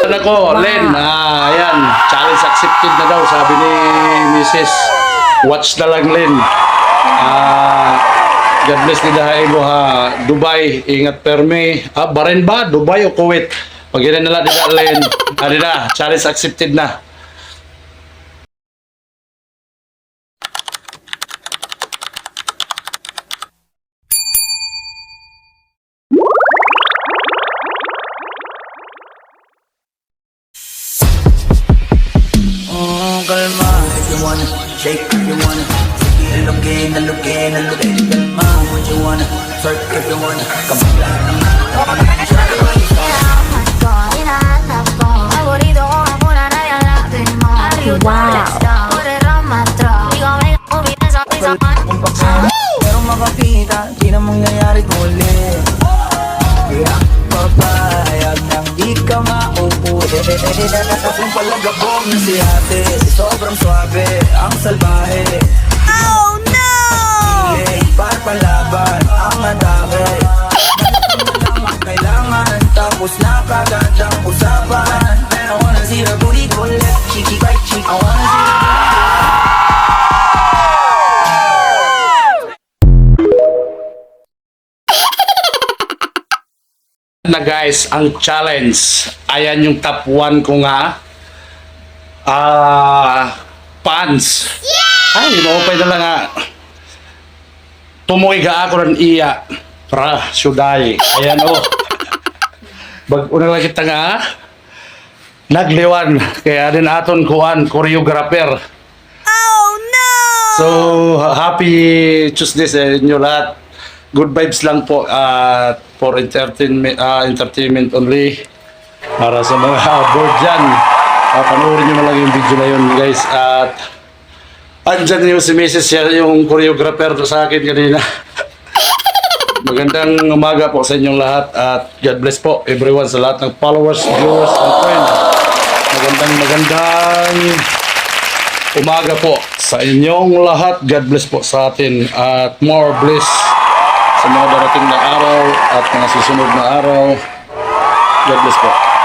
Nako, Len, ayan, challenge accepted na daw, sabi ni Mrs. Watch na lang, Len. God bless ni Dahay mo ha. Dubai, ingat perme. Bahrain ba? Dubai o Kuwait? Pag yun nila nila, Len. Na, challenge accepted na. Kalma, if you wanna shake, if you wanna looking, kalma, what you wanna twerk, if you wanna come pero makakita, di na mangyayari muli. Kaya papayag nang di ka maupo. Kung palagabong na si ate, sobrang swabe, ang salbahe. Oh no! Para palaban, ang atake. Ganito na lang ang kailangan, tapos na kagad ang usapan. And I wanna see her booty go left, cheeky right cheek. I wanna see her na guys, ang challenge. Ayan yung top 1 ko nga. Pants. Ay, ino-open na lang nga. Tumuy ga ako ng iya. Pra, syuday. Ayan o. Unang lang kita nga. Nagliwan. Kaya din aton kuan, choreographer. oh no! So, happy Tuesday sa inyo lahat. Good vibes lang po at for entertainment only. Para sa mga board dyan. Panoorin nyo na lang yung video na yun guys. At andyan yung si Mrs. siya yung choreographer sa akin kanina. Magandang umaga po sa inyong lahat. At God bless po everyone sa lahat ng followers, viewers, and friends. Magandang umaga po sa inyong lahat. God bless po sa atin. At more bliss sa mga darating na araw at mga susunod na araw. God bless po.